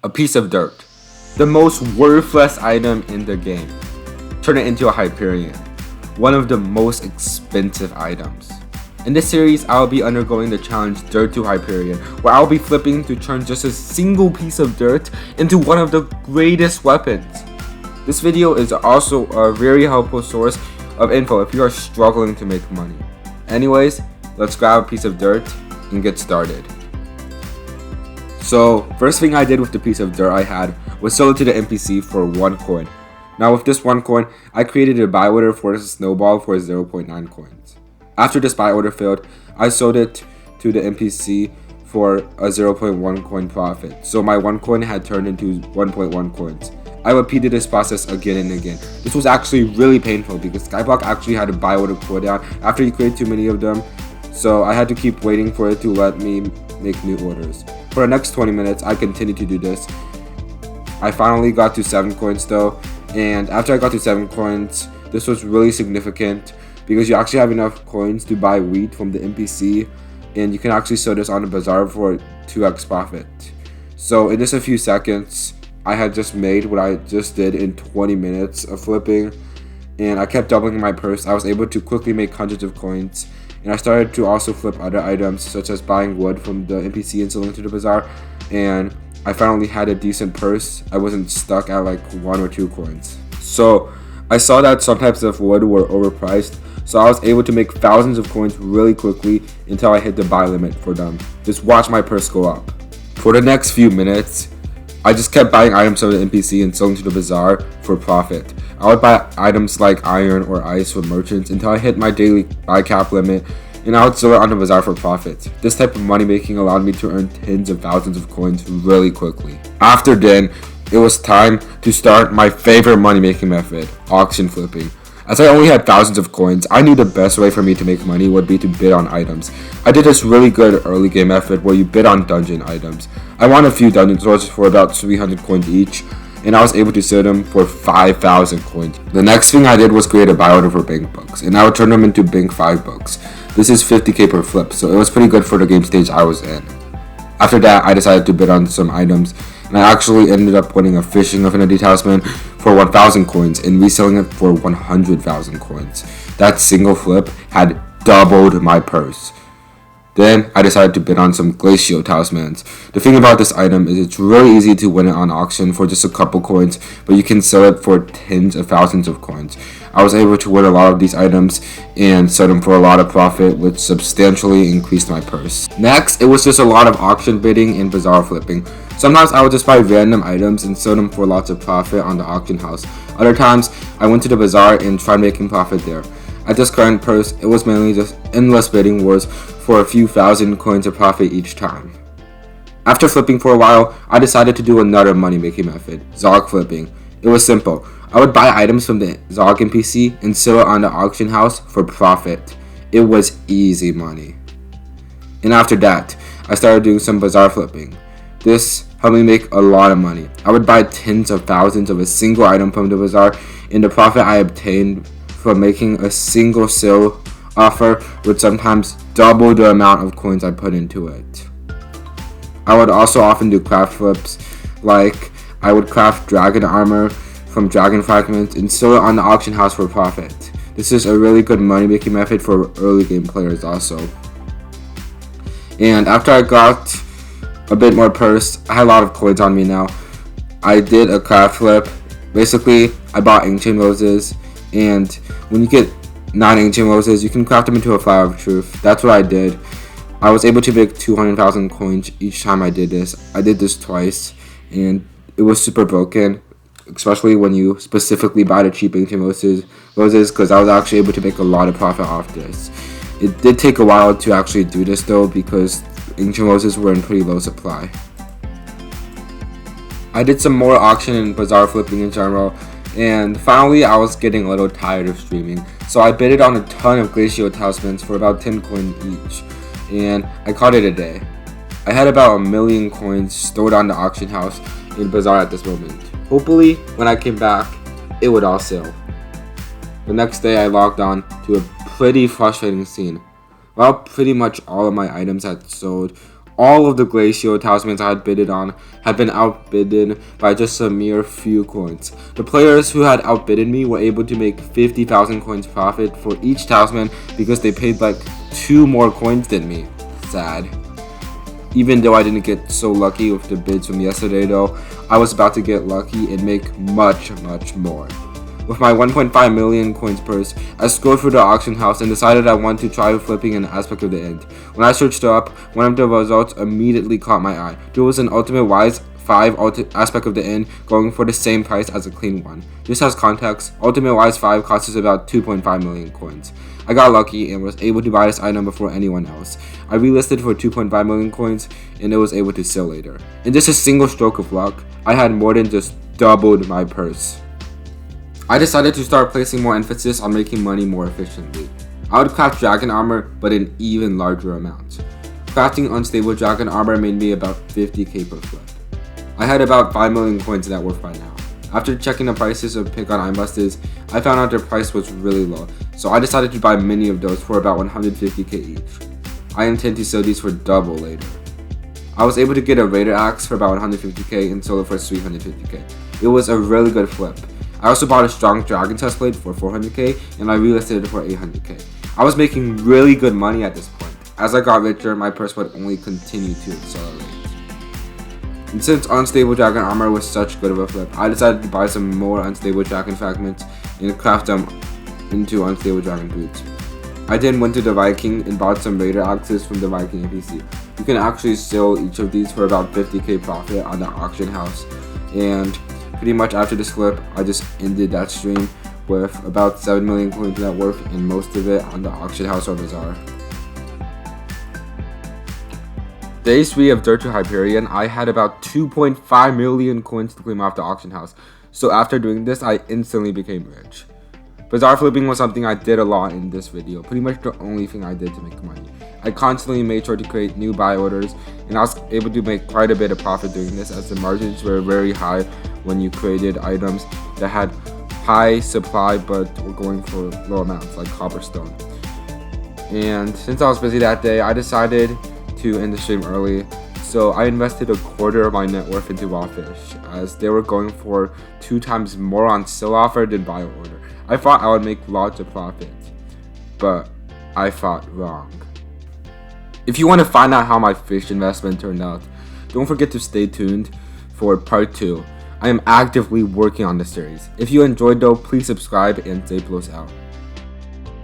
a piece of dirt, the most worthless item in the game. Turn it into a Hyperion, one of the most expensive items. In this series, I'll be undergoing the challenge Dirt to Hyperion, where I'll be flipping to turn just a single piece of dirt into one of the greatest weapons. This video is also a very helpful source of info if you are struggling to make money. Anyways, let's grab a piece of dirt and get started. So, first thing I did with the piece of dirt I had was sell it to the NPC for 1 coin. Now with this 1 coin, I created a buy order for this snowball for 0.9 coins. After this buy order failed, I sold it to the NPC for a 0.1 coin profit. So my 1 coin had turned into 1.1 coins. I repeated this process again and again. This was actually really painful because skyblock actually had a buy order cooldown after you create too many of them. So I had to keep waiting for it to let me make new orders. For the next 20 minutes, I continued to do this. I finally got to 7 coins though. And after I got to 7 coins, this was really significant because you actually have enough coins to buy wheat from the NPC, and you can actually sell this on the Bazaar for 2x profit. So in just a few seconds, I had just made what I just did in 20 minutes of flipping, and I kept doubling my purse. I was able to quickly make hundreds of coins, and I started to also flip other items such as buying wood from the NPC and selling to the Bazaar, and I finally had a decent purse. I wasn't stuck at like 1 or 2 coins. So I saw that some types of wood were overpriced, so I was able to make thousands of coins really quickly until I hit the buy limit for them. Just watch my purse go up. For the next few minutes, I just kept buying items from the NPC and selling to the Bazaar for profit. I would buy items like iron or ice from merchants until I hit my daily buy cap limit, and I would sell it on the Bazaar for profit. This type of money making allowed me to earn tens of thousands of coins really quickly. After then, it was time to start my favorite money making method, auction flipping. As I only had thousands of coins, I knew the best way for me to make money would be to bid on items. I did this really good early game method where you bid on dungeon items. I won a few dungeon swords for about 300 coins each, and I was able to sell them for 5,000 coins. The next thing I did was create a buy order for bank books, and I would turn them into bank 5 books. This is 50k per flip, so it was pretty good for the game stage I was in. After that, I decided to bid on some items, and I actually ended up winning a fishing affinity talisman for 1,000 coins and reselling it for 100,000 coins. That single flip had doubled my purse. Then I decided to bid on some glacial talismans. The thing about this item is it's really easy to win it on auction for just a couple coins, but you can sell it for tens of thousands of coins. I was able to win a lot of these items and sell them for a lot of profit, which substantially increased my purse. Next, it was just a lot of auction bidding and Bazaar flipping. Sometimes I would just buy random items and sell them for lots of profit on the auction house. Other times, I went to the Bazaar and tried making profit there. At this current purse, it was mainly just endless bidding wars for a few thousand coins of profit each time. After flipping for a while, I decided to do another money making method, Zog flipping. It was simple. I would buy items from the Zog NPC and sell it on the auction house for profit. It was easy money. And after that, I started doing some Bazaar flipping. This helped me make a lot of money. I would buy tens of thousands of a single item from the Bazaar, and the profit I obtained from making a single sale offer would sometimes double the amount of coins I put into it. I would also often do craft flips, like I would craft dragon armor from dragon fragments and sell it on the auction house for profit. This is a really good money making method for early game players also. And after I got a bit more purse, I had a lot of coins on me now. I did a craft flip. Basically, I bought ancient roses, and when you get 9 ancient roses, you can craft them into a flower of truth. That's what I did. I was able to make 200,000 coins each time I did this. I did this twice, and it was super broken, especially when you specifically buy the cheap ancient roses, because I was actually able to make a lot of profit off this. It did take a while to actually do this though, because ancient roses were in pretty low supply. I did some more auction and Bazaar flipping in general, and finally I was getting a little tired of streaming, so I bidded on a ton of glacial talismans for about 10 coins each, and I called it a day. I had about 1 million coins stored on the auction house in Bazaar at this moment. Hopefully, when I came back, it would all sell. The next day I logged on to a pretty frustrating scene. While pretty much all of my items had sold, All of the Glacial talismans I had bidded on had been outbidden by just a mere few coins. The players who had outbidden me were able to make 50,000 coins profit for each talisman because they paid like 2 more coins than me. Sad. Even though I didn't get so lucky with the bids from yesterday though, I was about to get lucky and make much more. With my 1.5 million coins purse, I scrolled through the auction house and decided I wanted to try flipping an aspect of the end. When I searched up, one of the results immediately caught my eye. There was an ultimate wise 5 aspect of the end going for the same price as a clean one. Just as context, ultimate wise 5 costs about 2.5 million coins. I got lucky and was able to buy this item before anyone else. I relisted for 2.5 million coins and it was able to sell later. In just a single stroke of luck, I had more than just doubled my purse. I decided to start placing more emphasis on making money more efficiently. I would craft dragon armor, but in even larger amounts. Crafting unstable dragon armor made me about 50k per flip. I had about 5 million coins net worth by now. After checking the prices of pick on imbusters, I found out their price was really low, so I decided to buy many of those for about 150k each. I intend to sell these for double later. I was able to get a raider axe for about 150k and sold it for 350k. It was a really good flip. I also bought a strong dragon chest plate for 400k and I relisted it for 800k. I was making really good money at this point. As I got richer, my purse would only continue to accelerate. And since unstable dragon armor was such good of a flip, I decided to buy some more unstable dragon fragments and craft them into unstable dragon boots. I then went to the Viking and bought some raider axes from the Viking NPC. You can actually sell each of these for about 50k profit on the auction house. And pretty much after this flip, I just ended that stream with about 7 million coins net worth and most of it on the auction house or Bazaar. Day 3 of Dirt to Hyperion, I had about 2.5 million coins to claim off the auction house. So after doing this, I instantly became rich. Bazaar flipping was something I did a lot in this video, pretty much the only thing I did to make money. I constantly made sure to create new buy orders, and I was able to make quite a bit of profit doing this as the margins were very high when you created items that had high supply but were going for low amounts like cobblestone. And since I was busy that day, I decided to end the stream early, so I invested a quarter of my net worth into raw fish as they were going for 2 times more on sell offer than buy order. I thought I would make lots of profit, but I thought wrong. If you want to find out how my fish investment turned out, don't forget to stay tuned for part 2. I am actively working on the series. If you enjoyed though, please subscribe and stay close out.